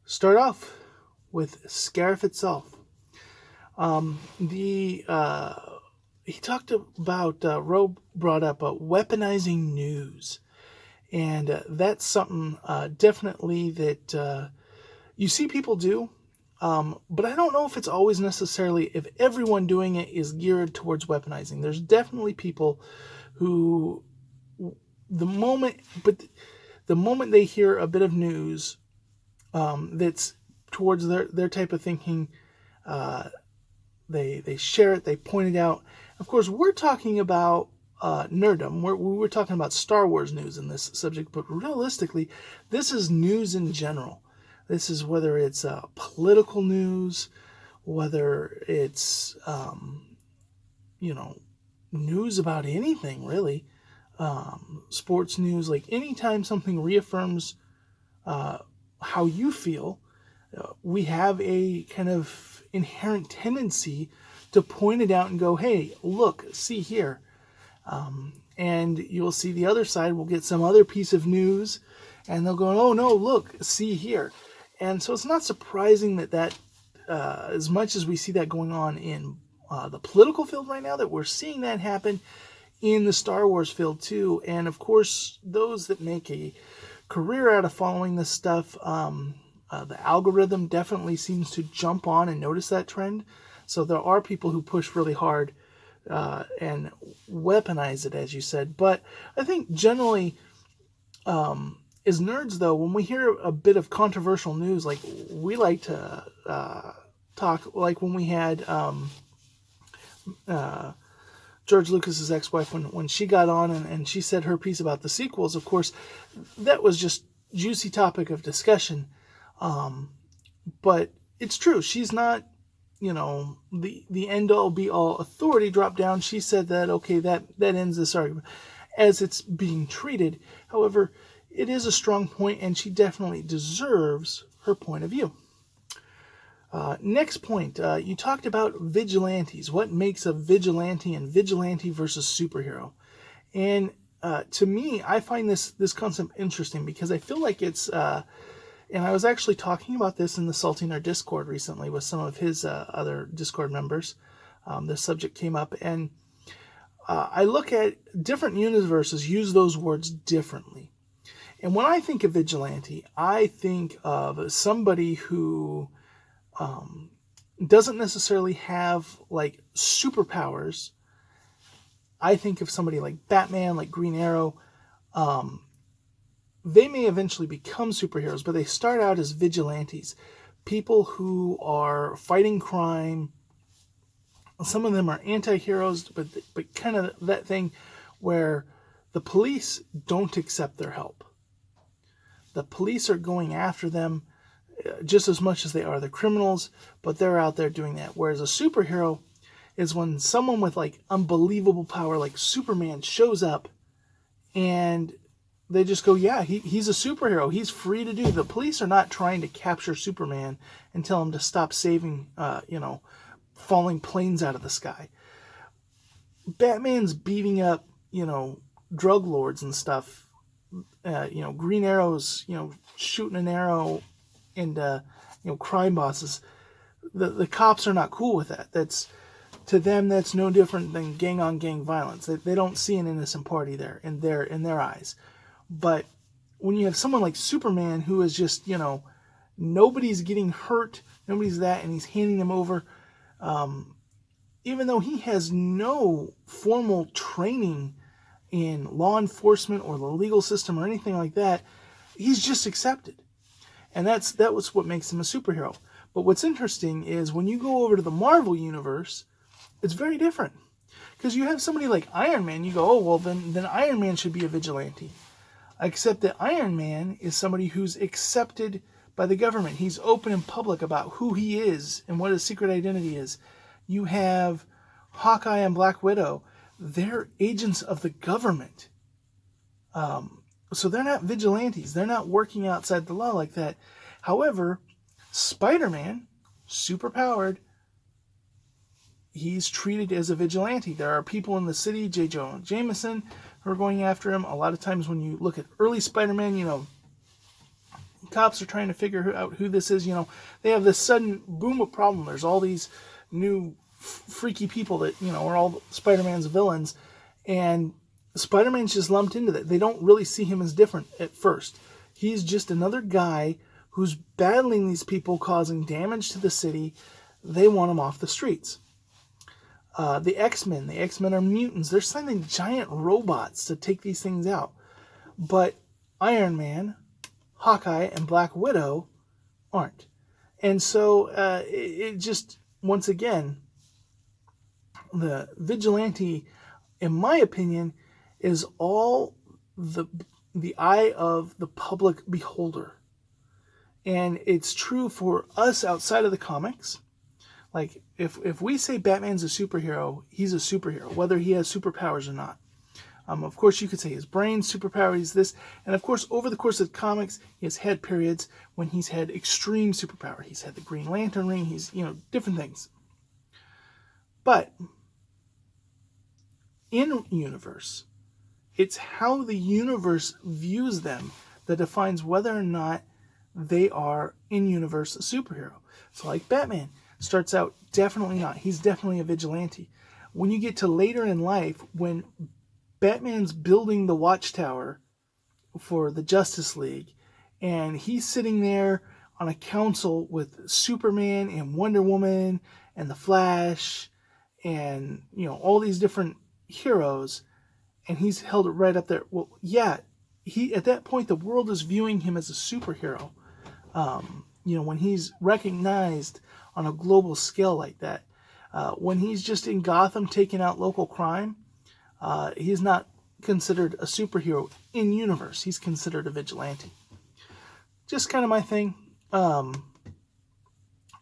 Start off with Scarif itself. He talked about, Roe brought up weaponizing news. And that's something definitely that you see people do. But I don't know if it's always necessarily, if everyone doing it is geared towards weaponizing. There's definitely people who, the moment they hear a bit of news that's towards their type of thinking, they share it, they point it out. Of course, we're talking about nerdom. We were talking about Star Wars news in this subject, but realistically, this is news in general. This is whether it's political news, whether it's news about anything really, sports news. Like anytime something reaffirms how you feel, we have a kind of inherent tendency to point it out and go, "Hey, look, see here." And you'll see the other side will get some other piece of news and they'll go, "Oh no, look, see here." And so it's not surprising that as much as we see that going on in the political field right now, that we're seeing that happen in the Star Wars field too. And of course, those that make a career out of following this stuff, the algorithm definitely seems to jump on and notice that trend. So there are people who push really hard and weaponize it, as you said. But I think generally, as nerds, though, when we hear a bit of controversial news, like we like to talk, like when we had George Lucas's ex-wife, when she got on and she said her piece about the sequels, of course, that was just juicy topic of discussion. But it's true. She's not, the end-all be-all authority. Drop down. She said that, okay, that ends this argument as it's being treated. However, it is a strong point, and she definitely deserves her point of view. Next point, you talked about vigilantes. What makes a vigilante and vigilante versus superhero? And to me, I find this concept interesting because I feel like it's, and I was actually talking about this in the Salty Nerd Discord recently with some of his other Discord members. This subject came up, and I look at different universes use those words differently. And when I think of vigilante, I think of somebody who doesn't necessarily have like superpowers. I think of somebody like Batman, like Green Arrow. They may eventually become superheroes, but they start out as vigilantes. People who are fighting crime. Some of them are anti-heroes, but kind of that thing where the police don't accept their help. The police are going after them just as much as they are the criminals, but they're out there doing that. Whereas a superhero is when someone with like unbelievable power, like Superman, shows up and they just go, yeah, he's a superhero. He's free to do. The police are not trying to capture Superman and tell him to stop saving, falling planes out of the sky. Batman's beating up, drug lords and stuff. Green Arrow's, shooting an arrow into, crime bosses. The cops are not cool with that. That's, to them, that's no different than gang-on-gang violence. They don't see an innocent party there in their eyes. But when you have someone like Superman who is just, nobody's getting hurt, nobody's that, and he's handing them over, even though he has no formal training in law enforcement or the legal system or anything like that, he's just accepted. And that was what makes him a superhero. But what's interesting is when you go over to the Marvel universe, it's very different. Because you have somebody like Iron Man, you go, oh, well, then Iron Man should be a vigilante. Except that Iron Man is somebody who's accepted by the government. He's open and public about who he is and what his secret identity is. You have Hawkeye and Black Widow. They're agents of the government. So they're not vigilantes. They're not working outside the law like that. However, Spider-Man, super powered, he's treated as a vigilante. There are people in the city, J. Jonah Jameson, who are going after him. A lot of times when you look at early Spider-Man, cops are trying to figure out who this is. They have this sudden boom of problem. There's all these new freaky people that, are all Spider-Man's villains. And Spider-Man's just lumped into that. They don't really see him as different at first. He's just another guy who's battling these people, causing damage to the city. They want him off the streets. The X-Men are mutants. They're sending giant robots to take these things out. But Iron Man, Hawkeye, and Black Widow aren't. And so it just, once again, the vigilante, in my opinion, is all the eye of the public beholder. And it's true for us outside of the comics. Like, if we say Batman's a superhero, he's a superhero, whether he has superpowers or not. Of course, you could say his brain's superpower, he's this. And of course, over the course of the comics, he has had periods when he's had extreme superpower. He's had the Green Lantern ring, he's, different things. But in universe, it's how the universe views them that defines whether or not they are in universe a superhero. So like Batman starts out definitely not. He's definitely a vigilante. When you get to later in life, when Batman's building the Watchtower for the Justice League, and he's sitting there on a council with Superman and Wonder Woman and the Flash and all these different heroes, and he's held it right up there. Well, yeah, he at that point the world is viewing him as a superhero. When he's recognized on a global scale like that. When he's just in Gotham taking out local crime, he's not considered a superhero in universe. He's considered a vigilante. Just kind of my thing. And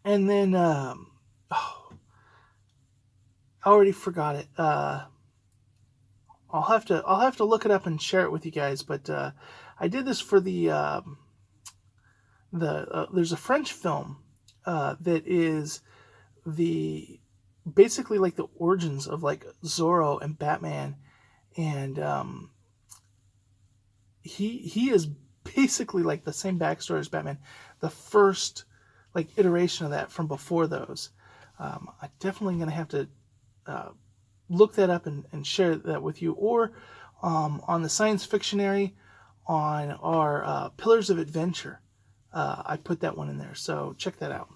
then, I already forgot it. I'll have to look it up and share it with you guys. But I did this for there's a French film that is basically like the origins of like Zorro and Batman, and he is basically like the same backstory as Batman, the first like iteration of that from before those. I'm definitely gonna have to look that up and share that with you, or on the Science Fictionary on our Pillars of Adventure. I put that one in there, so check that out.